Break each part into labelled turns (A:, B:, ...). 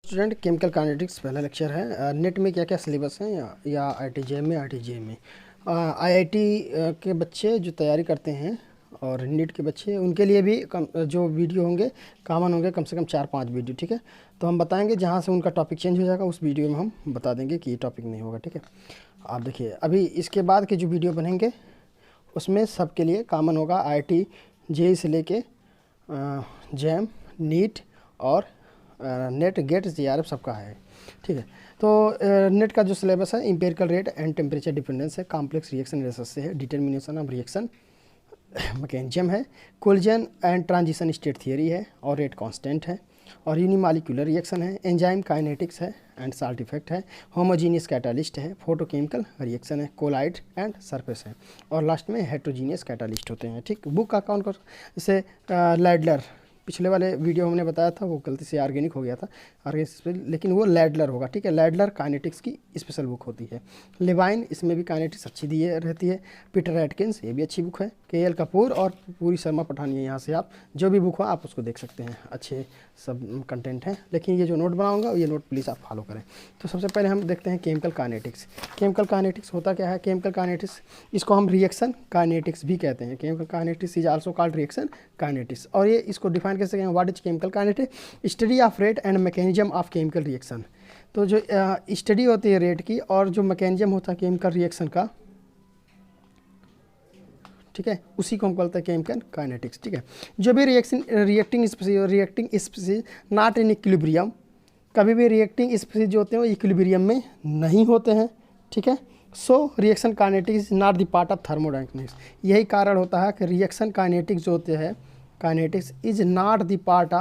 A: Student chemical kinetics पहला lecture है। Net में क्या क्या सिलेबस हैं या आईआईटी में आईआईटी के बच्चे जो तैयारी करते हैं और नीट के बच्चे उनके लिए भी जो वीडियो होंगे कॉमन होंगे, कम से कम 4-5 वीडियो। ठीक है, तो हम बताएंगे जहाँ से उनका टॉपिक चेंज हो जाएगा उस वीडियो में हम बता देंगे कि ये टॉपिक नहीं होगा। ठीक है, आप देखिए अभी इसके बाद के जो वीडियो बनेंगे उसमें सबके लिए कॉमन होगा। आईआईटी जेईई से लेके जैम, नीट और नेट, गेट, जेआरएफ सबका है। ठीक है, तो नेट का जो सिलेबस है empirical rate and temperature dependence है, कॉम्प्लेक्स रिएक्शन एनालिसिस से है, डिटर्मिनेशन ऑफ रिएक्शन मैकेनिज्म है, collision and transition state theory है और रेट कांस्टेंट है, और यूनिमॉलिक्यूलर रिएक्शन है, एंजाइम काइनेटिक्स है एंड साल्ट इफेक्ट है, होमोजीनियस कैटालिस्ट है, फोटोकेमिकल रिएक्शन है, कोलाइड एंड सरफेस है, और लास्ट में हेट्रोजीनियस कैटालिस्ट होते हैं। ठीक, बुक का कौन कौन, जैसे लैडलर, पिछले वाले वीडियो हमने बताया था वो गलती से ऑर्गेनिक हो गया था, ऑर्गेनिक, लेकिन वो लैडलर होगा। ठीक है, लैडलर काइनेटिक्स की स्पेशल बुक होती है। लेवाइन, इसमें भी काइनेटिक्स अच्छी दी रहती है। पीटर एटकिंस, ये भी अच्छी बुक है। केएल कपूर और पूरी शर्मा पठानिया, यहाँ से आप जो भी बुक हो आप उसको देख सकते हैं, अच्छे सब कंटेंट हैं। लेकिन ये जो नोट बनाऊंगा ये नोट प्लीज़ आप फॉलो करें। तो सबसे पहले हम देखते हैं केमिकल काइनेटिक्स। केमिकल काइनेटिक्स होता क्या है? केमिकल काइनेटिक्स, इसको हम रिएक्शन काइनेटिक्स भी कहते हैं। Chemical kinetics is also called reaction kinetics. और ये इसको डिफाइन कैसे करें? What is chemical kinetics? Study of rate and mechanism of chemical reaction. तो जो स्टडी होती है रेट की और जो मैकेनिज्म होता है केमिकल रिएक्शन का, ठीक है, उसी को हम बोलते हैं केमिकल काइनेटिक्स। ठीक है, जो भी reacting species not in equilibrium, कभी भी रिएक्टिंग स्पीसीज जो होते हैं वो इक्विलिब्रियम में नहीं होते हैं। ठीक है, so reaction kinetics is not the part of thermodynamics. यही कारण होता है कि रिएक्शन काइनेटिक्स जो होते हैं, kinetics is not the part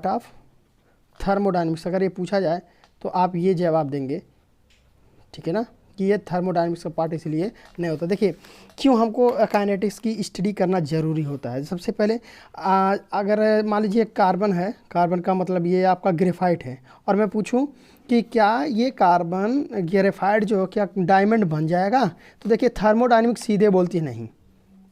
A: of thermodynamics. अगर ये पूछा जाए तो आप ये जवाब देंगे, ठीक है ना, कि ये थर्मोडायनेमिक्स का पार्ट इसलिए नहीं होता। देखिए क्यों हमको काइनेटिक्स की स्टडी करना ज़रूरी होता है। सबसे पहले अगर मान लीजिए कार्बन है, कार्बन का मतलब ये आपका ग्रेफाइट है, और मैं पूछूं कि क्या ये कार्बन ग्रेफाइट जो क्या डायमंड बन जाएगा, तो देखिए थर्मोडायनेमिक्स सीधे बोलती है नहीं।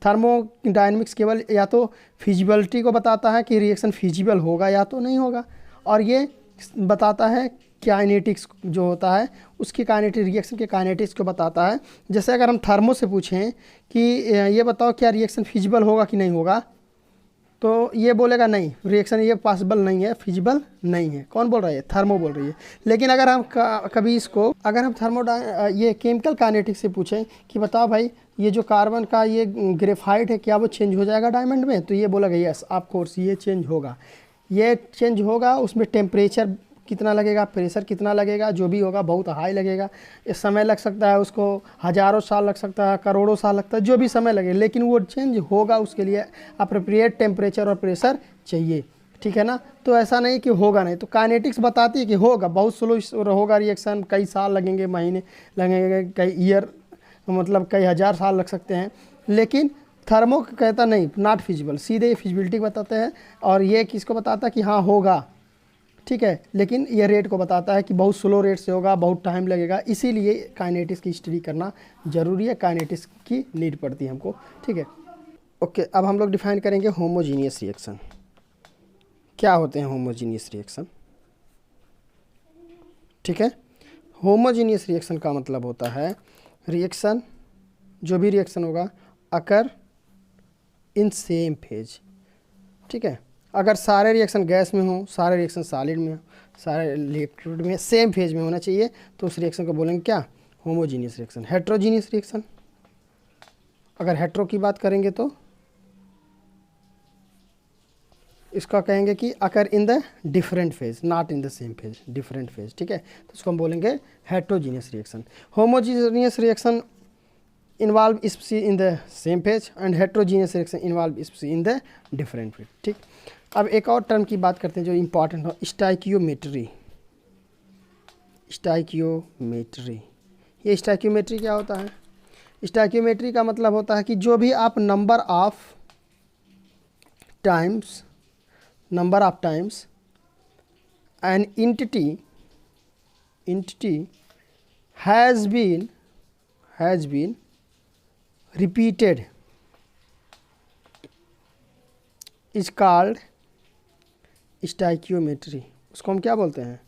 A: थर्मोडायनेमिक्स केवल या तो फिजिबिलिटी को बताता है कि रिएक्शन फिजिबल होगा या तो नहीं होगा, और ये बताता है काइनेटिक्स जो होता है उसकी काइनेटिक रिएक्शन के काइनेटिक्स को बताता है। जैसे अगर हम थर्मो से पूछें कि ये बताओ क्या रिएक्शन फिजिबल होगा कि नहीं होगा, तो ये बोलेगा नहीं, रिएक्शन ये पॉसिबल नहीं है, फिजिबल नहीं है। कौन बोल रहा है? थर्मो बोल रही है। लेकिन अगर हम कभी इसको अगर हम ये केमिकल काइनेटिक्स से पूछें कि बताओ भाई ये जो कार्बन का ये ग्रेफाइट है क्या वो चेंज हो जाएगा डायमंड में, तो ये बोलेगा यस ऑफ कोर्स ये चेंज होगा। ये चेंज होगा, उसमें टेम्परेचर कितना लगेगा, प्रेशर कितना लगेगा, जो भी होगा बहुत हाई लगेगा, इस समय लग सकता है, उसको हज़ारों साल लग सकता है, करोड़ों साल लगता है, जो भी समय लगे, लेकिन वो चेंज होगा, उसके लिए अप्रोप्रिएट टेम्परेचर और प्रेशर चाहिए। ठीक है ना, तो ऐसा नहीं कि होगा नहीं। तो काइनेटिक्स बताती है कि होगा, बहुत स्लो होगा रिएक्शन, कई साल लगेंगे, महीने लगेंगे, कई ईयर मतलब कई हज़ार साल लग सकते हैं। लेकिन थर्मो कहता नहीं, नॉट फिजिबल, सीधे फिजिबिलिटी बताते हैं। और ये किसको बताता है कि हाँ होगा, ठीक है, लेकिन ये रेट को बताता है कि बहुत स्लो रेट से होगा, बहुत टाइम लगेगा। इसीलिए काइनेटिक्स की स्टडी करना ज़रूरी है, काइनेटिक्स की नीड पड़ती है हमको। ठीक है, ओके, अब हम लोग डिफाइन करेंगे होमोजीनियस रिएक्शन। क्या होते हैं होमोजीनियस रिएक्शन? ठीक है, होमोजीनियस रिएक्शन का मतलब होता है रिएक्शन, जो भी रिएक्शन होगा अकर इन सेम फेज। ठीक है, अगर सारे रिएक्शन गैस में हो, सारे रिएक्शन सॉलिड में हो, सारे लिक्विड में सेम फेज में होना चाहिए, तो उस रिएक्शन को बोलेंगे क्या? Homogeneous reaction. हेट्रोजीनियस रिएक्शन, अगर हेट्रो की बात करेंगे तो इसका कहेंगे कि occur in the different phase, not in the same phase, different phase. ठीक है, तो उसको हम बोलेंगे heterogeneous reaction. Homogeneous reaction involve species in the same phase and heterogeneous reaction involve species in the different phase. ठीक, अब एक और टर्म की बात करते हैं जो इम्पॉर्टेंट हो, स्टाइकियोमेट्री। स्टाइकियोमेट्री, ये स्टाइकियोमेट्री क्या होता है? स्टाइकियोमेट्री का मतलब होता है कि जो भी आप number of times an entity has been repeated is called stoichiometry, उसको हम क्या बोलते हैं,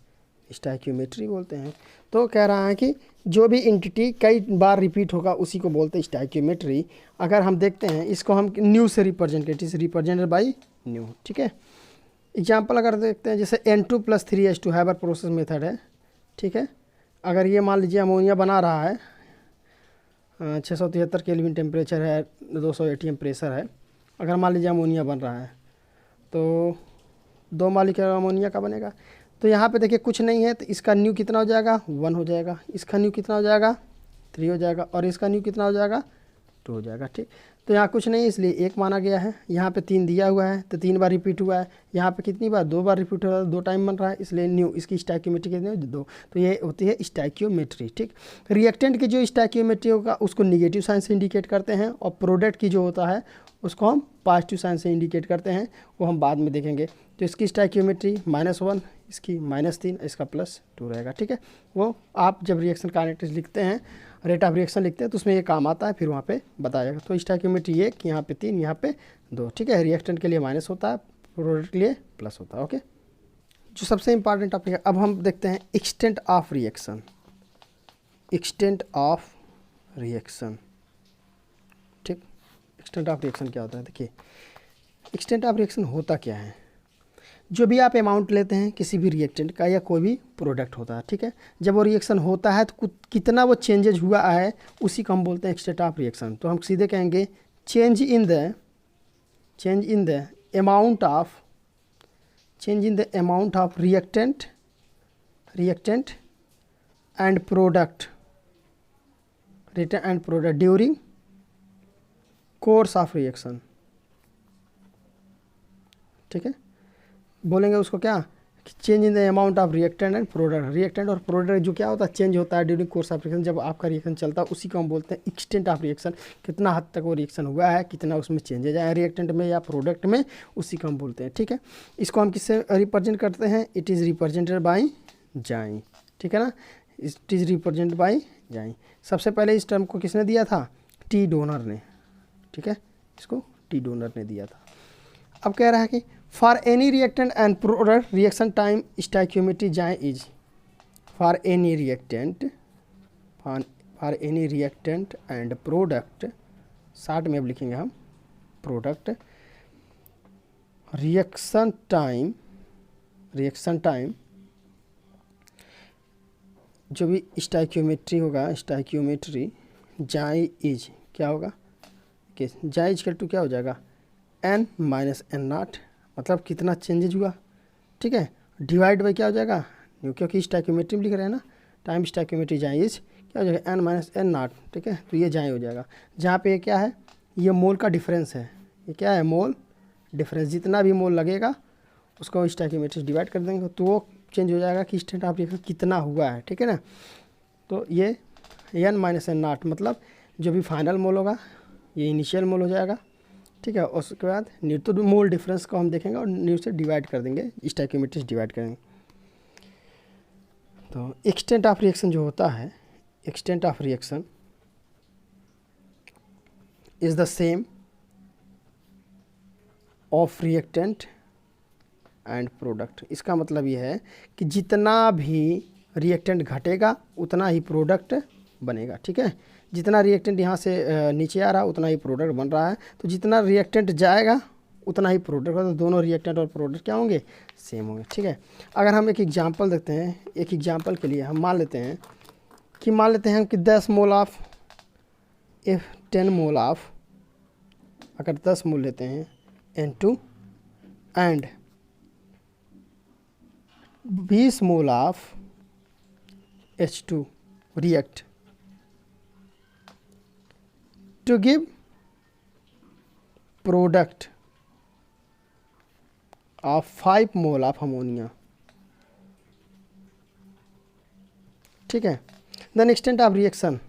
A: स्टोइकियोमेट्री बोलते हैं। तो कह रहा है कि जो भी एंटिटी कई बार रिपीट होगा उसी को बोलते हैं स्टोइकियोमेट्री। अगर हम देखते हैं इसको हम न्यू से रिप्रेजेंट करते हैं, रिप्रेजेंटेड बाई न्यू, ठीक है। एग्जाम्पल अगर देखते हैं जैसे N2+3H2 हैबर प्रोसेस मेथड है, ठीक है। अगर ये मान लीजिए अमोनिया बना रहा है, 673 केल्विन टेम्परेचर है, 200 ATM प्रेशर है। अगर मान लीजिए अमोनिया बन रहा है तो 2 मॉलिक्यूल अमोनिया का बनेगा। तो यहाँ पे देखिए कुछ नहीं है, तो इसका न्यू कितना हो जाएगा, 1 हो जाएगा, इसका न्यू कितना हो जाएगा, 3 हो जाएगा, और इसका न्यू कितना हो जाएगा, 2 हो जाएगा, ठीक। तो यहाँ कुछ नहीं है इसलिए 1 माना गया है। यहाँ पे 3 दिया हुआ है तो 3 बार रिपीट हुआ है। यहाँ पे कितनी बार, 2 बार रिपीट हुआ है, 2 टाइम बन रहा है, इसलिए न्यू। इसकी स्टोइकियोमेट्री कितनी है, 2। तो ये होती है स्टोइकियोमेट्री, ठीक। रिएक्टेंट की जो स्टोइकियोमेट्री होगा उसको निगेटिव साइन से इंडिकेट करते हैं, और प्रोडक्ट की जो होता है उसको हम पॉजिटिव साइन से इंडिकेट करते हैं, वो हम बाद में देखेंगे। तो इसकी स्टोइकियोमेट्री -1, इसकी -3, इसका +2 रहेगा, ठीक है। वो आप जब रिएक्शन काइनेटिक्स लिखते हैं, रेट ऑफ रिएक्शन लिखते हैं तो उसमें ये काम आता है, फिर वहाँ पे बताया जाएगा। तो स्टोइकियोमेट्री 1, यहाँ पे 3, यहाँ पे 2, ठीक है। रिएक्टेंट के लिए माइनस होता है, प्रोडक्ट के लिए प्लस होता है, ओके। जो सबसे इंपॉर्टेंट टॉपिक है, अब हम देखते हैं extent of reaction. Extent of reaction, ठीक। एक्सटेंट ऑफ रिएक्शन क्या होता है, देखिए एक्सटेंट ऑफ रिएक्शन होता क्या है। जो भी आप अमाउंट लेते हैं किसी भी रिएक्टेंट का या कोई भी प्रोडक्ट होता है, ठीक है, जब वो रिएक्शन होता है तो कितना वो चेंजेज हुआ है उसी को हम बोलते हैं एक्सटेंट ऑफ रिएक्शन। तो हम सीधे कहेंगे change in the amount of reactant and product during course of reaction, ठीक है। बोलेंगे उसको क्या, change in the amount of reactant and product. Reactant और प्रोडक्ट जो क्या होता है, चेंज होता है ड्यूरिंग कोर्स ऑफ रिएक्शन, जब आपका रिएक्शन चलता है उसी को हम बोलते हैं एक्सटेंट ऑफ रिएक्शन। कितना हद तक वो रिएक्शन हुआ है, कितना उसमें चेंजेज आया रिएक्टेंट में या प्रोडक्ट में, उसी को हम बोलते हैं, ठीक है। इसको हम किससे रिप्रेजेंट करते हैं, इट इज़ रिप्रेजेंटेड बाई जाई, ठीक है ना। इट इज़ रिप्रेजेंटेड बाई जाई। सबसे पहले इस टर्म को किसने दिया था, टी डोनर ने, ठीक है, इसको टी डोनर ने दिया था। अब कह रहा है कि for any reactant and product reaction time stoichiometry जाए is, for any reactant and product, short में अब लिखेंगे हम प्रोडक्ट, रिएक्शन टाइम जो भी स्टोइकियोमेट्री होगा, स्टोइकियोमेट्री जाए इज क्या होगा, कि जाए इज टू क्या हो जाएगा, n माइनस n0, मतलब कितना चेंजेज हुआ, ठीक है, डिवाइड बाई क्या हो जाएगा न्यू, क्योंकि स्टोइकियोमेट्री में लिख रहे हैं ना, टाइम स्टोइकियोमेट्री जाए इज क्या हो जाएगा, n माइनस n0, ठीक है। तो ये जाए हो जाएगा, जहाँ पे ये क्या है, ये मोल का डिफरेंस है, ये क्या है, मोल डिफरेंस। जितना भी मोल लगेगा उसको स्टोइकियोमेट्री डिवाइड कर देंगे तो वो चेंज हो जाएगा कि एक्सटेंट ऑफ रिएक्शन कितना हुआ है, ठीक है ना। तो ये n माइनस n0 मतलब जो भी फाइनल मोल होगा ये इनिशियल मोल हो जाएगा, ठीक है। उसके बाद न्यू, तो मोल डिफरेंस को हम देखेंगे और न्यू से डिवाइड कर देंगे, स्टोइकियोमेट्री डिवाइड करेंगे। तो एक्सटेंट ऑफ रिएक्शन जो होता है, extent of reaction is the same of reactant and product. इसका मतलब ये है कि जितना भी रिएक्टेंट घटेगा उतना ही प्रोडक्ट बनेगा, ठीक है। जितना रिएक्टेंट यहाँ से नीचे आ रहा है उतना ही प्रोडक्ट बन रहा है, तो जितना रिएक्टेंट जाएगा उतना ही प्रोडक्ट होगा, तो दोनों रिएक्टेंट और प्रोडक्ट क्या होंगे, सेम होंगे, ठीक है। अगर हम एक एग्जांपल देखते हैं, एक एग्जांपल के लिए हम मान लेते हैं कि 10 मोल ऑफ 10 मोल ऑफ, अगर 10 मोल लेते हैं N2 and 20 mole of H2 react to give product of 5 mole of ammonia, ठीक है। then extent of reaction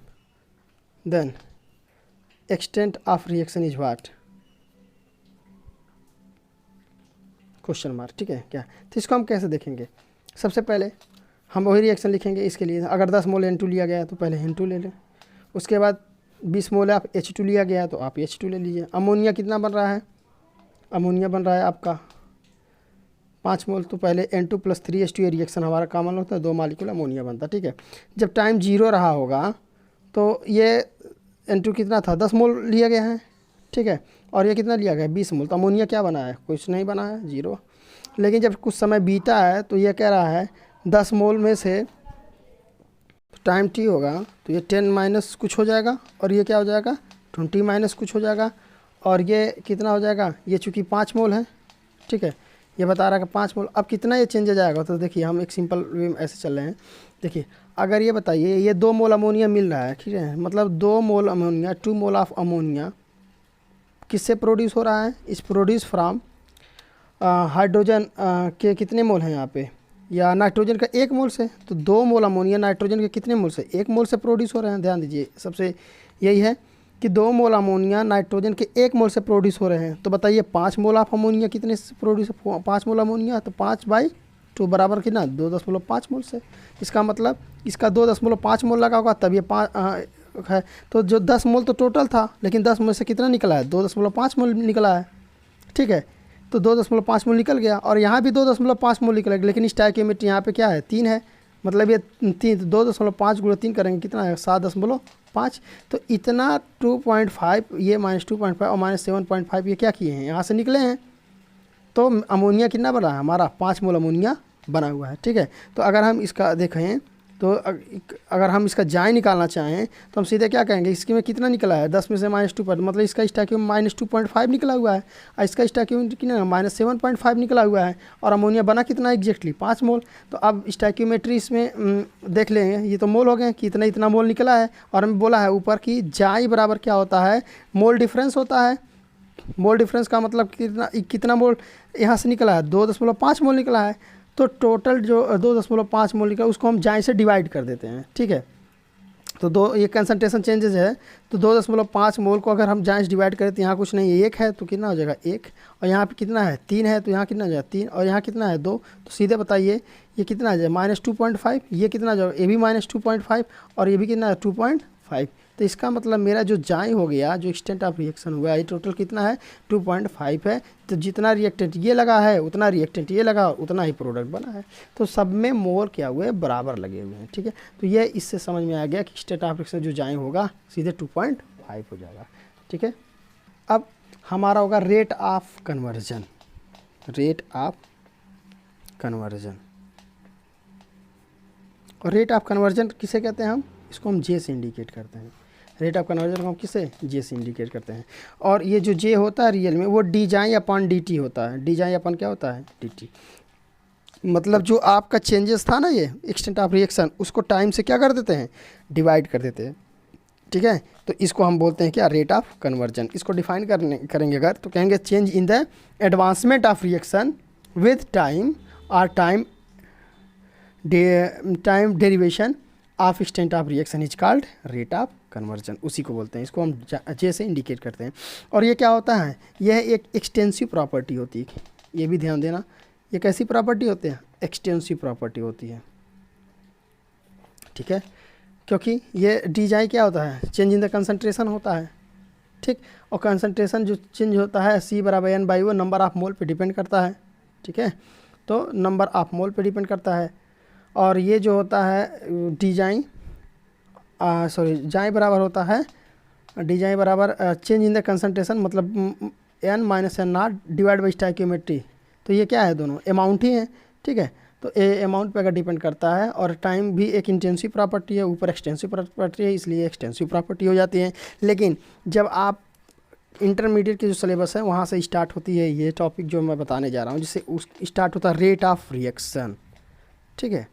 A: is what, question mark, ठीक है क्या। तो इसको हम कैसे देखेंगे, सबसे पहले हम वही रिएक्शन लिखेंगे इसके लिए। अगर 10 मोल N2 लिया गया है तो पहले N2 ले लें, उसके बाद 20 मोल आप H2 लिया गया है तो आप H2 ले लीजिए। अमोनिया कितना बन रहा है, अमोनिया बन रहा है आपका 5 मोल, तो पहले N2+3H2 ये रिएक्शन हमारा कॉमन होता है, 2 मॉलिक्यूल अमोनिया बनता है। ठीक है, जब टाइम 0 रहा होगा तो ये N2 कितना था, 10 मोल लिया गया है। ठीक है, और ये कितना लिया गया है, 20 मोल। तो अमोनिया क्या बना है, कुछ नहीं बना है, 0। लेकिन जब कुछ समय बीता है तो ये कह रहा है 10 मोल में से टाइम t होगा तो ये 10 माइनस कुछ हो जाएगा, और ये क्या हो जाएगा 20 माइनस कुछ हो जाएगा, और ये कितना हो जाएगा, ये चूँकि 5 मोल है। ठीक है, ये बता रहा है कि 5 मोल। अब कितना ये चेंज हो जाएगा, तो देखिए हम एक सिंपल वे में ऐसे चल रहे हैं। देखिए अगर ये बताइए ये 2 मोल अमोनिया मिल रहा है, ठीक है, मतलब 2 मोल अमोनिया, 2 मोल ऑफ अमोनिया किससे प्रोड्यूस हो रहा है, इस प्रोड्यूस फ्राम हाइड्रोजन के कितने मोल हैं यहाँ पे, या नाइट्रोजन का 1 मोल से। तो 2 मोल अमोनिया नाइट्रोजन के कितने मोल से, 1 मोल से प्रोड्यूस हो रहे हैं। ध्यान दीजिए, सबसे यही है कि 2 मोल अमोनिया नाइट्रोजन के 1 मोल से प्रोड्यूस हो रहे हैं। तो बताइए 5 मोल ऑफ अमोनिया कितने से प्रोड्यूस, 5 मोल अमोनिया, तो 5/2 बराबर कितना, 2.5 मोल से। इसका मतलब इसका 2.5 मोल लगा होगा, तब ये 5 है। तो जो 10 मोल तो टोटल था, लेकिन 10 मोल से कितना निकला है, 2.5 मोल निकला है। ठीक है, तो 2.5 मोल निकल गया, और यहाँ भी 2.5 मोल निकलेगा, लेकिन स्टोइकियोमेट्री यहाँ पे क्या है, 3 है। मतलब ये 2.5 गुणा 3 करेंगे कितना है, 7.5। तो इतना 2.5, ये -2.5 और -7.5 ये क्या किए हैं, यहाँ से निकले हैं। तो अमोनिया कितना बना है हमारा, 5 मोल अमोनिया बना हुआ है। ठीक है, तो अगर हम इसका देखें तो अगर हम इसका जाय निकालना चाहें तो हम सीधे क्या कहेंगे, इसके में कितना निकला है, 10 में से -2 पर, मतलब इसका स्टोइकियोमेट्री -2.5 निकला हुआ है, और इसका स्टोइकियोमेट्री कितना -7.5 निकला हुआ है, और अमोनिया बना कितना एग्जैक्टली 5 मोल। तो अब स्टोइकियोमेट्री इसमें देख लेंगे, ये तो मोल हो गए कि इतना मोल निकला है, और हमें बोला है ऊपर कि जाय बराबर क्या होता है, मोल डिफरेंस होता है। मोल डिफरेंस का मतलब कितना मोल यहाँ से निकला है, 2.5 मोल निकला है। तो टोटल जो 2.5 मोल निकला उसको हम जाय से डिवाइड कर देते हैं। ठीक है, तो ये कंसंट्रेशन चेंजेस है, तो 2.5 मोल को अगर हम जाय से डिवाइड करें तो यहाँ कुछ नहीं है, 1 है तो कितना हो जाएगा 1, और यहाँ पे कितना है 3 है तो यहाँ कितना हो जाएगा 3, और यहाँ कितना है 2। तो सीधे बताइए ये कितना आ जाए -2.5, ये कितना जाएगा, ये भी -2.5, और ये भी कितना है 2.5। तो इसका मतलब मेरा जो जाय हो गया, जो एक्सटेंट ऑफ रिएक्शन हुआ, ये टोटल कितना है 2.5 है। तो जितना रिएक्टेंट ये लगा है उतना रिएक्टेंट ये लगा, उतना ही प्रोडक्ट बना है। तो सब में मोल क्या हुए, बराबर लगे हुए हैं। ठीक है, तो ये इससे समझ में आ गया कि एक्सटेंट ऑफ रिएक्शन जो जाय होगा सीधे 2.5 हो जाएगा। ठीक है, अब हमारा होगा rate of conversion. Rate of conversion, और रेट ऑफ कन्वर्जन किसे कहते हैं हम, इसको हम जे से इंडिकेट करते हैं। रेट ऑफ कन्वर्जन को हम किसे, जे से इंडिकेट करते हैं। और ये जो जे होता है रियल में वो डी जाई अपॉन डी टी होता है। डी जाई अपन क्या होता है, डी टी। मतलब जो आपका चेंजेस था ना, ये एक्सटेंट ऑफ रिएक्शन, उसको टाइम से क्या कर देते हैं, डिवाइड कर देते हैं। ठीक है, तो इसको हम बोलते हैं क्या, रेट ऑफ कन्वर्जन। इसको डिफाइन करेंगे अगर, तो कहेंगे change in the advancement of reaction with time, और time derivation of extent of reaction is called rate of conversion. उसी को बोलते हैं, इसको हम जे से इंडिकेट करते हैं। और ये क्या होता है, यह एक एक्सटेंसिव प्रॉपर्टी होती है। ये भी ध्यान देना, ये कैसी प्रॉपर्टी होती है, एक्सटेंसिव प्रॉपर्टी होती है। ठीक है, क्योंकि ये डी जाई क्या होता है, चेंज इन द कंसंट्रेशन होता है। ठीक, और कंसंट्रेशन जो चेंज होता है C = N/O number of mole पे डिपेंड करता है। ठीक है, तो नंबर ऑफ मोल पे डिपेंड करता है। और ये जो होता है डी जाई जाई बराबर होता है, डी जाई बराबर चेंज इन द कंसंट्रेशन, मतलब N - N0 divide by stoichiometry. तो ये क्या है, दोनों अमाउंट ही है। ठीक है, तो ए अमाउंट पे अगर डिपेंड करता है, और टाइम भी एक इंटेंसिव प्रॉपर्टी है, ऊपर एक्सटेंसिव प्रॉपर्टी है, इसलिए एक्सटेंसिव प्रॉपर्टी हो जाती है। लेकिन जब आप इंटरमीडिएट के जो सिलेबस है वहाँ से स्टार्ट होती है ये टॉपिक जो मैं बताने जा रहा हूँ, जिससे उस स्टार्ट होता है रेट ऑफ रिएक्शन। ठीक है,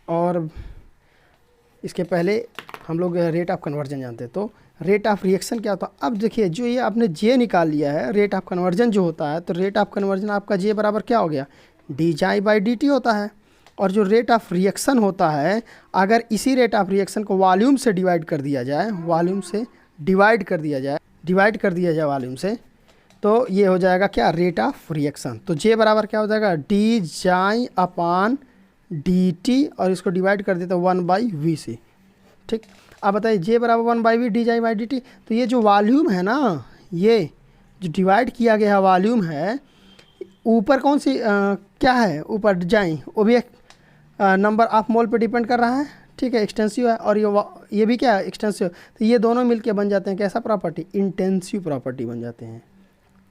A: और इसके पहले हम लोग रेट ऑफ कन्वर्जन जानते हैं। तो रेट ऑफ रिएक्शन क्या होता है, अब देखिए जो ये आपने जे निकाल लिया है, रेट ऑफ कन्वर्जन जो होता है, तो रेट ऑफ कन्वर्जन आपका जे बराबर क्या हो गया, डी जाई बाई डी टी होता है। और जो रेट ऑफ रिएक्शन होता है, अगर इसी रेट ऑफ रिएक्शन को वॉल्यूम से डिवाइड कर दिया जाए, वॉल्यूम से डिवाइड कर दिया जाए वॉल्यूम से, तो ये हो जाएगा क्या, रेट ऑफ रिएक्शन। तो जे बराबर क्या हो जाएगा, डी जाई अपॉन डी टी, और इसको डिवाइड कर देते 1/VC। ठीक, अब बताइए जे बराबर 1/V डी जाई बाई डी टी। तो ये जो वॉल्यूम है ना, ये जो डिवाइड किया गया वॉल्यूम है, ऊपर कौन सी क्या है, ऊपर डिजाइन वो भी एक नंबर ऑफ मोल पे डिपेंड कर रहा है, ठीक है, एक्सटेंसिव है, और ये भी क्या है, एक्सटेंसिव। तो ये दोनों मिलके बन जाते हैं कैसा प्रॉपर्टी, इंटेंसिव प्रॉपर्टी बन जाते हैं,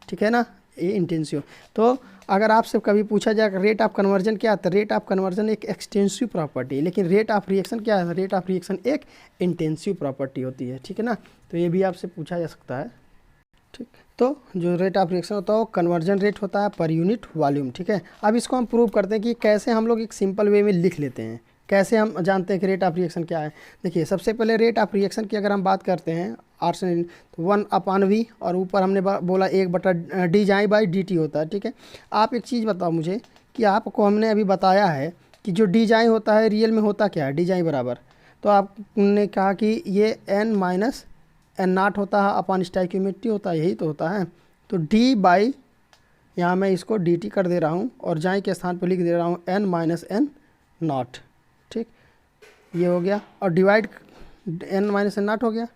A: ठीक है ना, ये इंटेंसिव। तो अगर आपसे कभी पूछा जाए रेट ऑफ कन्वर्जन क्या है, तो रेट ऑफ कन्वर्जन एक एक्सटेंसिव प्रॉपर्टी है, लेकिन रेट ऑफ रिएक्शन क्या है, रेट ऑफ रिएक्शन एक इंटेंसिव प्रॉपर्टी होती है, ठीक है ना। तो ये भी आपसे पूछा जा सकता है, ठीक। तो जो रेट ऑफ रिएक्शन होता है वो कन्वर्जन रेट होता है पर यूनिट वॉल्यूम, ठीक है। अब इसको हम प्रूव करते हैं कि कैसे हम लोग एक सिंपल वे में लिख लेते हैं, कैसे हम जानते हैं कि रेट ऑफ रिएक्शन क्या है। देखिए सबसे पहले रेट ऑफ रिएक्शन की अगर हम बात करते हैं आर्सन, तो 1/v, और ऊपर हमने बोला 1/dI/dt होता है, ठीक है। आप एक चीज़ बताओ मुझे कि आपको हमने अभी बताया है कि जो डी होता है रियल में होता क्या है, डी बराबर, तो आपने कहा कि ये n-n0 होता है अपॉन स्टोइकियोमेट्री होता है, यही तो होता है। तो d/, यहाँ मैं इसको dt कर दे रहा हूँ और जाई के स्थान पर लिख दे रहा हूँ n-n0, ठीक, ये हो गया, और डिवाइड n-n0 हो गया,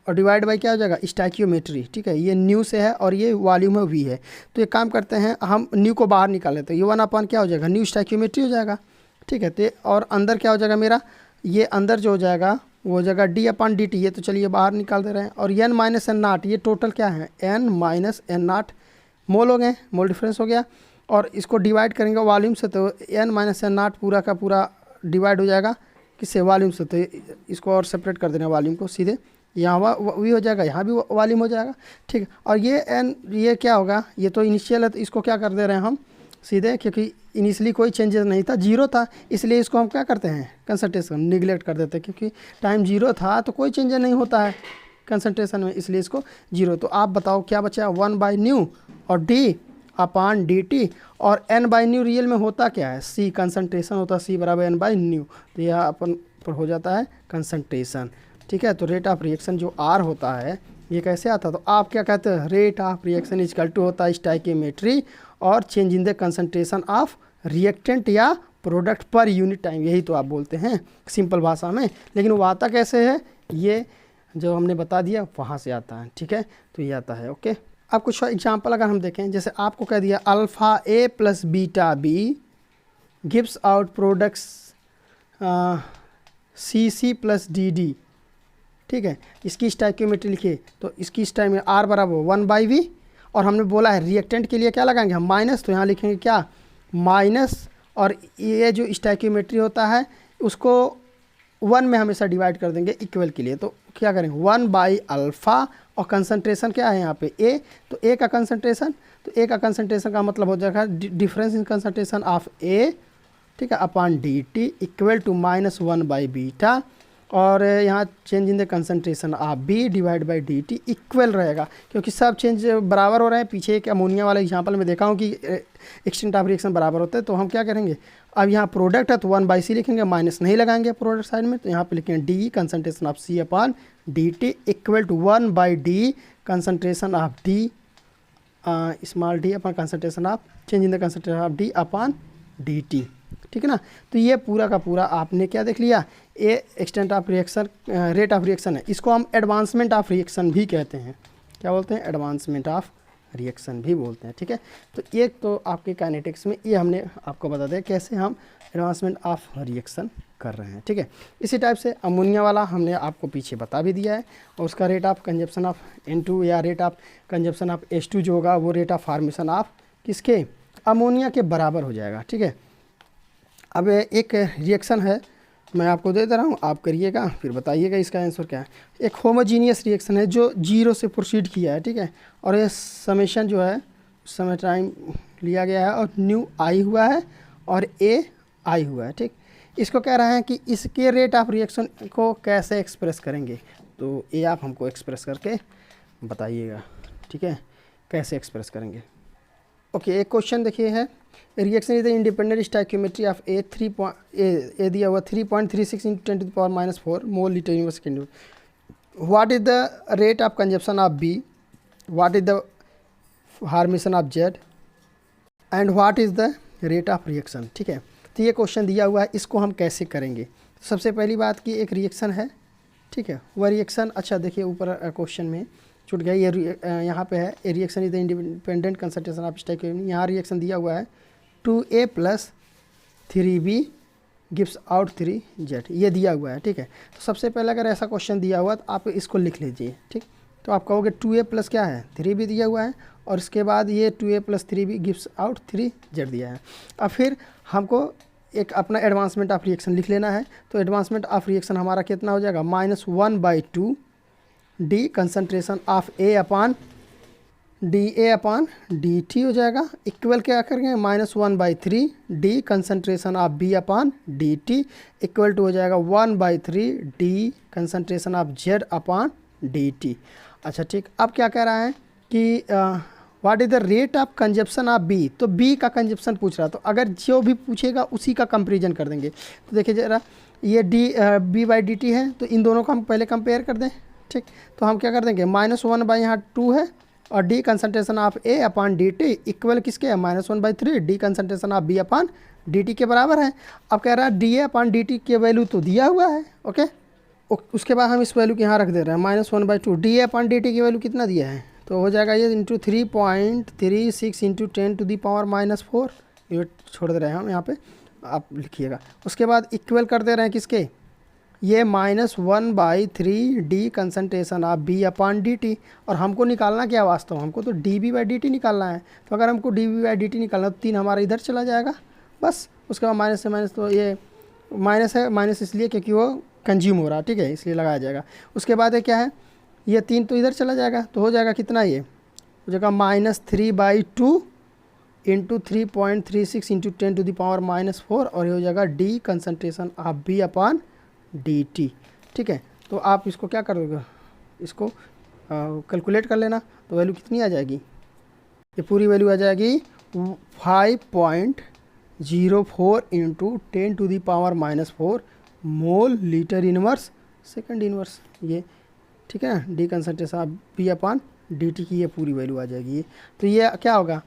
A: और डिवाइड बाई क्या हो जाएगा, स्टोइकियोमेट्री, ठीक है। ये न्यू से है और ये वॉल्यूम है v है, तो एक काम करते हैं हम न्यू को बाहर निकाल लेते हैं, ये 1 क्या हो जाएगा, न्यू स्टोइकियोमेट्री हो जाएगा, ठीक है। तो और अंदर क्या हो जाएगा मेरा, ये अंदर जो हो जाएगा वो हो जाएगा d/dt, ये तो चलिए बाहर निकाल दे रहे हैं, और n-n0, ये टोटल क्या है, n-n0 मोल हो गए, मोल डिफरेंस हो गया, और इसको डिवाइड करेंगे वॉल्यूम से, तो n-n0 पूरा का पूरा डिवाइड हो जाएगा किससे, वॉल्यूम से। तो इसको और सेपरेट कर देना वॉल्यूम को, सीधे यहाँ भी हो जाएगा, यहाँ भी वॉल्यूम हो जाएगा, ठीक है। और ये क्या होगा, ये तो इनिशियल है, तो इसको क्या कर दे रहे हैं हम सीधे, क्योंकि इनिशियली कोई चेंजेस नहीं था, जीरो था, इसलिए इसको हम क्या करते हैं, कंसंट्रेशन निगलेक्ट कर देते हैं, क्योंकि टाइम जीरो था तो कोई चेंजेस नहीं होता है कंसंट्रेशन में, इसलिए इसको जीरो। तो आप बताओ क्या बचा, 1/न्यू और d/dt, और n/न्यू रियल में होता क्या है, c कंसंट्रेशन होता है, c बराबर n/न्यू, तो यह अपन पर हो जाता है कंसंट्रेशन, ठीक है। तो रेट ऑफ रिएक्शन जो r होता है ये कैसे आता है, तो आप क्या कहते हैं, rate of reaction equal to होता है स्टोइकियोमेट्री और change in the concentration of reactant या प्रोडक्ट पर यूनिट टाइम, यही तो आप बोलते हैं सिंपल भाषा में। लेकिन वो आता कैसे है, ये जो हमने बता दिया वहाँ से आता है, ठीक है। तो ये आता है, ओके। अब कुछ एग्जांपल अगर हम देखें, जैसे आपको कह दिया alpha a + beta b gives out products cc + dd, ठीक है। इसकी स्टोइकियोमेट्री लिखिए, तो इसकी स्टोइकियोमेट्री r बराबर 1/v, और हमने बोला है रिएक्टेंट के लिए क्या लगाएंगे हम, माइनस, तो यहाँ लिखेंगे क्या, माइनस, और ये जो स्टोइकियोमेट्री होता है उसको 1 में हमेशा डिवाइड कर देंगे इक्वल के लिए, तो क्या करेंगे 1/α, और कंसंट्रेशन क्या है यहाँ पे a, तो a का कंसंट्रेशन, तो a का कंसंट्रेशन का मतलब हो जाएगा difference in concentration of a, ठीक है, अपॉन dt इक्वल टू -1/बीटा, और यहाँ change in the concentration of b divide by dt equal रहेगा, क्योंकि सब चेंज बराबर हो रहे हैं। पीछे एक अमोनिया वाला एग्जांपल में देखा हूँ कि एक्सटेंट ऑफ रिएक्शन बराबर होते हैं, तो हम क्या करेंगे, अब यहाँ प्रोडक्ट है तो 1/c लिखेंगे, माइनस नहीं लगाएंगे प्रोडक्ट साइड में, तो यहाँ पे लिखेंगे d concentration of c upon dt equal to 1/d concentration of d small d upon concentration of change in the concentration of d upon dt, ठीक है ना। तो ये पूरा का पूरा आपने क्या देख लिया, ये extent of reaction, rate of reaction है, इसको हम एडवांसमेंट ऑफ रिएक्शन भी कहते हैं, क्या बोलते हैं, एडवांसमेंट ऑफ रिएक्शन भी बोलते हैं, ठीक है। तो एक तो आपके काइनेटिक्स में ये हमने आपको बता दिया कैसे हम एडवांसमेंट ऑफ रिएक्शन कर रहे हैं, ठीक है। इसी टाइप से अमोनिया वाला हमने आपको पीछे बता भी दिया है, और उसका rate of consumption of N2 या rate of consumption of H2 जो होगा वो रेट ऑफ फॉर्मेशन ऑफ किसके, अमोनिया के बराबर हो जाएगा, ठीक है। अब एक रिएक्शन है, मैं आपको दे रहा हूँ, आप करिएगा फिर बताइएगा इसका आंसर क्या है। एक होमोजीनियस रिएक्शन है जो 0 से प्रोसीड किया है, ठीक है, और ये समेशन जो है उस समय टाइम लिया गया है, और न्यू आई हुआ है और ए आई हुआ है, ठीक। इसको कह रहा है कि इसके रेट ऑफ रिएक्शन को कैसे एक्सप्रेस करेंगे, तो ये आप हमको एक्सप्रेस करके बताइएगा, ठीक है, कैसे एक्सप्रेस करेंगे। ओके, एक क्वेश्चन देखिए है, reaction is the independent stoichiometry of a दिया हुआ 3.36 × 10⁻⁴ mole litre unit second. What is the rate of consumption of B, what is the formation of Z, and what is the rate of reaction, ठीक है। तो ये question दिया हुआ है, इसको हम कैसे करेंगे। सबसे पहली बात कि एक रिएक्शन है, ठीक है, वह रिएक्शन, अच्छा देखिए ऊपर क्वेश्चन में छूट गया। ये यहाँ पे है ए reaction is the independent concentration of stoichiometry. यहाँ रिएक्शन दिया हुआ है 2A + 3B gives out 3Z, ये दिया हुआ है। ठीक है, तो सबसे पहले अगर ऐसा क्वेश्चन दिया हुआ तो आप इसको लिख लीजिए। ठीक, तो आप कहोगे 2A + क्या है 3B दिया हुआ है, और इसके बाद ये 2A + 3B gives out 3Z दिया है। अब फिर हमको एक अपना एडवांसमेंट ऑफ रिएक्शन लिख लेना है। तो एडवांसमेंट ऑफ रिएक्शन हमारा कितना हो जाएगा, -1/2 डी कंसंट्रेशन ऑफ dA/dt हो जाएगा, इक्वल क्या करेंगे -1/3 D concentration of B/dt equal to हो जाएगा 1/3 डी कंसंट्रेशन ऑफ Z/dt। अच्छा ठीक, अब क्या कह रहा है कि what is the rate of consumption of B, तो B का कंजप्शन पूछ रहा है, तो अगर जो भी पूछेगा उसी का कंपेरिजन कर देंगे। तो देखिए ज़रा, ये B/dt है, तो इन दोनों को हम पहले कंपेयर कर दें। ठीक, तो हम क्या कर देंगे -1 यहाँ 2 है, और D concentration of A/dt equal किसके है -1/3 डी कंसंट्रेशन ऑफ B/dt के बराबर है। अब कह रहा है dA/dt के वैल्यू तो दिया हुआ है, ओके। उसके बाद हम इस वैल्यू के यहाँ रख दे रहे हैं -1/2 dA/dt की वैल्यू कितना दिया है, तो हो जाएगा ये × 3.36 × 10⁻⁴, ये छोड़ दे रहे हैं हम यहाँ पे, आप लिखिएगा। उसके बाद इक्वल कर दे रहे हैं किसके, ये -1/3 डी कंसंट्रेशन ऑफ B/dt, और हमको निकालना क्या वास्तव, हमको तो dB/dt निकालना है। तो अगर हमको dB/dt निकालना तो 3 हमारा इधर चला जाएगा बस। उसके बाद माइनस से माइनस, तो ये माइनस है, माइनस इसलिए क्योंकि वो कंज्यूम हो रहा है, ठीक है, इसलिए लगाया जाएगा। उसके बाद ये क्या है, ये 3 तो इधर चला जाएगा, तो हो जाएगा कितना, ये हो जाएगा -3/2 × 3.36 × 10⁻⁴, और ये हो जाएगा डी कंसंट्रेशन ऑफ B/dt। ठीक है, तो आप इसको क्या कर दोगे, इसको कैलकुलेट कर लेना, तो वैल्यू कितनी आ जाएगी, ये पूरी वैल्यू आ जाएगी 5.04 × 10⁻⁴ mole litre inverse second inverse, ये ठीक है ना, डी कंसंट्रेशन ऑफ B/dt की ये पूरी वैल्यू आ जाएगी। तो ये क्या होगा,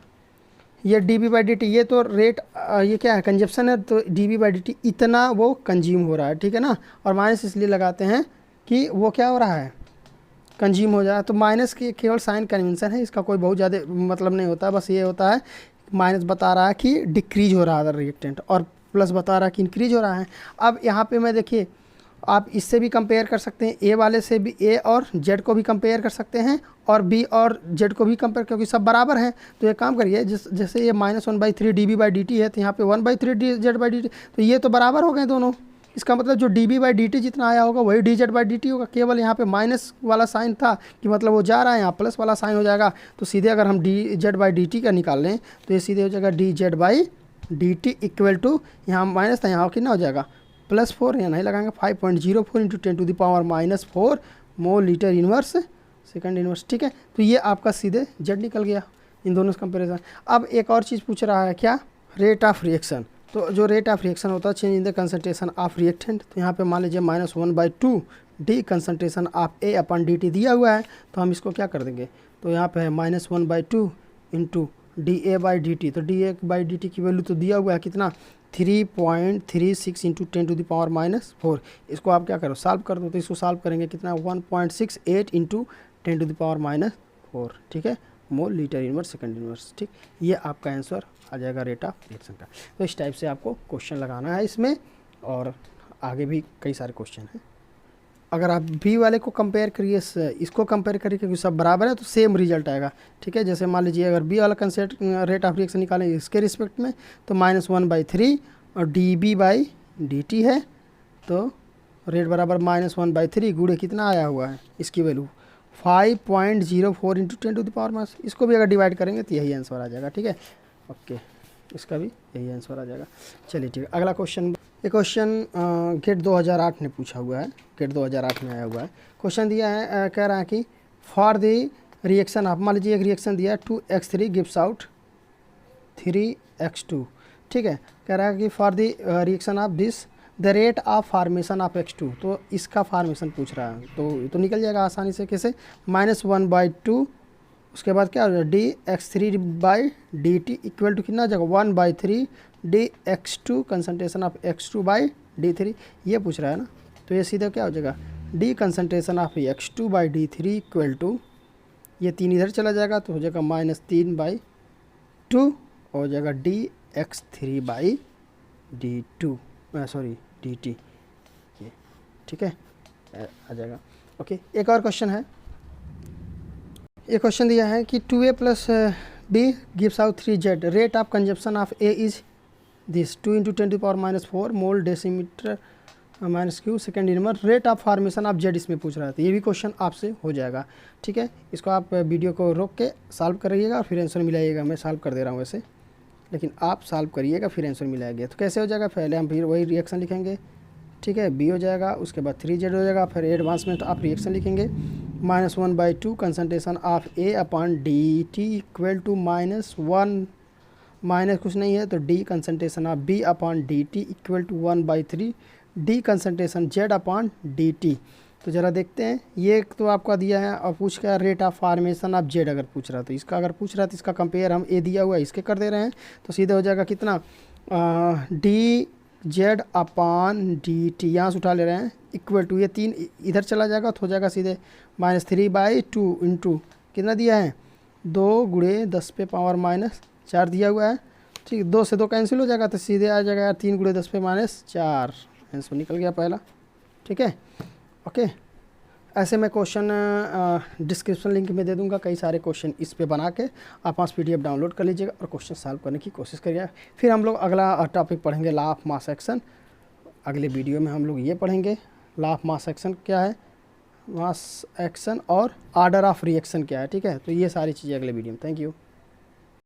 A: ये dB/dt, ये तो रेट, ये क्या है कंजप्शन है, तो dB/dt इतना वो कंज्यूम हो रहा है, ठीक है ना। और माइनस इसलिए लगाते हैं कि वो क्या हो रहा है, कंज्यूम हो जाए। तो माइनस की केवल साइन कन्वेंशन है, इसका कोई बहुत ज़्यादा मतलब नहीं होता, बस ये होता है माइनस बता रहा है कि डिक्रीज हो रहा है रिएक्टेंट, और प्लस बता रहा है कि इंक्रीज हो रहा है। अब यहाँ पे मैं देखिए, आप इससे भी कंपेयर कर सकते हैं, ए वाले से भी, ए और जेड को भी कंपेयर कर सकते हैं, और बी और जेड को भी कंपेयर, क्योंकि सब बराबर हैं। तो ये काम करिए, जैसे ये -1/3 dB/dt है, तो यहाँ पे 1/3 Z/dt, तो ये तो बराबर हो गए दोनों। इसका मतलब जो dB/dt जितना आया होगा वही dZ/dt होगा, केवल यहाँ पे माइनस वाला साइन था कि मतलब वो जा रहा है, यहाँ प्लस वाला साइन हो जाएगा। तो सीधे अगर हम dZ/dt का निकाल लें तो ये सीधे हो जाएगा dZ/dt इक्वल टू, यहाँ माइनस था, यहाँ कितना हो जाएगा +4, यहाँ नहीं लगाएंगे, 5.04 × 10⁻⁴ mole litre inverse second inverse. ठीक है, तो ये आपका सीधे जेड निकल गया इन दोनों से कंपेरिजन। अब एक और चीज़ पूछ रहा है, क्या, रेट ऑफ रिएक्शन। तो जो रेट ऑफ रिएक्शन होता है change in the concentration of reactant, तो यहाँ पे मान लीजिए -1/2 डी कंसंट्रेशन ऑफ A/dt दिया हुआ है, तो हम इसको क्या कर देंगे, तो यहाँ पे है -1/2 × dA/dt, तो dA/dt की वैल्यू तो दिया हुआ है कितना, 3.36 × 10⁻⁴। इसको आप क्या करो, सॉल्व कर दो, तो इसको सॉल्व करेंगे कितना, 1.68 × 10⁻⁴, ठीक है, mole litre inverse second inverse. ठीक, ये आपका आंसर आ जाएगा रेट ऑफ रिएक्शन का। तो इस टाइप से आपको क्वेश्चन लगाना है इसमें, और आगे भी कई सारे क्वेश्चन हैं। अगर आप बी वाले को कंपेयर करिए, इसको कंपेयर करिए, क्योंकि सब बराबर है, तो सेम रिजल्ट आएगा। ठीक है, जैसे मान लीजिए अगर बी वाला कंसेप्ट रेट ऑफ रिएक्शन निकालें इसके रिस्पेक्ट में, तो -1/3 और dB/dt है, तो रेट बराबर -1/3 गुणे कितना आया हुआ है, इसकी वैल्यू 5.04 × 10⁻⁻, इसको भी अगर डिवाइड करेंगे तो यही आंसर आ जाएगा। ठीक है, ओके, इसका भी यही आंसर आ जाएगा। चलिए ठीक है, अगला क्वेश्चन, ये क्वेश्चन गेट 2008 ने पूछा हुआ है, गेट 2008 में आया हुआ है। क्वेश्चन दिया है, कह रहा है कि फॉर द रिएक्शन आप, मान लीजिए एक रिएक्शन दिया है 2x3 गिव्स आउट 3x2। ठीक है, कह रहा है कि for the reaction of this the rate of formation of x2, तो इसका फार्मेशन पूछ रहा है, तो निकल जाएगा आसानी से, कैसे, -1/2, उसके बाद क्या हो जाएगा dx3/dt इक्वल टू कितना आ जाएगा 1/3 dx2 कंसंट्रेशन ऑफ x2/d3, ये पूछ रहा है ना। तो ये सीधा क्या हो जाएगा, D concentration of x2/d3 equal to ये 3 इधर चला जाएगा तो हो जाएगा -3/2 हो जाएगा dx3/dt सॉरी dt ये, ठीक है, आ जाएगा। ओके, एक और क्वेश्चन है। एक क्वेश्चन दिया है कि 2a + b gives out 3z, rate of consumption of a is this 2 × 10⁻⁴ mole decimetre -q second inverse, rate of formation of z इसमें पूछ रहा था। ये भी क्वेश्चन आपसे हो जाएगा, ठीक है। इसको आप वीडियो को रोक के सॉल्व करिएगा और फिर आंसर मिलाइएगा। मैं सॉल्व कर दे रहा हूँ वैसे, लेकिन आप सॉल्व करिएगा फिर आंसर मिलाएंगे। तो कैसे हो जाएगा, पहले हम फिर वही रिएक्शन लिखेंगे, ठीक है, b हो जाएगा, उसके बाद 3z हो जाएगा, फिर एडवांस में तो आप रिएक्शन लिखेंगे -1/2 concentration of a/dt equal to -1 minus कुछ नहीं है तो d concentration of b/dt equal to 1/3 d concentration z/dt। तो ज़रा देखते हैं, ये तो आपका दिया है और पूछ क्या rate of formation of z अगर पूछ रहा तो इसका अगर पूछ रहा तो इसका कंपेयर हम a दिया हुआ है इसके कर दे रहे हैं, तो सीधे हो जाएगा कितना dz/dt, यहाँ से उठा ले रहे हैं इक्वल टू, ये 3 इधर चला जाएगा तो हो जाएगा सीधे -3/2 इंटू कितना दिया है 2 × 10⁻⁴ दिया हुआ है, ठीक, 2 से 2 कैंसिल हो जाएगा तो सीधे आ जाएगा 3 × 10⁻⁴, आंसर निकल गया पहला, ठीक है। ओके, ऐसे मैं क्वेश्चन डिस्क्रिप्शन लिंक में दे दूंगा, कई सारे क्वेश्चन इस पे बना के आप वहाँ PDF डाउनलोड कर लीजिएगा और क्वेश्चन सॉल्व करने की कोशिश करिएगा। फिर हम लोग अगला टॉपिक पढ़ेंगे लॉ ऑफ मास एक्शन। अगले वीडियो में हम लोग ये पढ़ेंगे लॉ ऑफ मास एक्शन क्या है, मास एक्शन और ऑर्डर ऑफ रिएक्शन क्या है, ठीक है। तो ये सारी चीज़ें अगले वीडियो में। Thank you.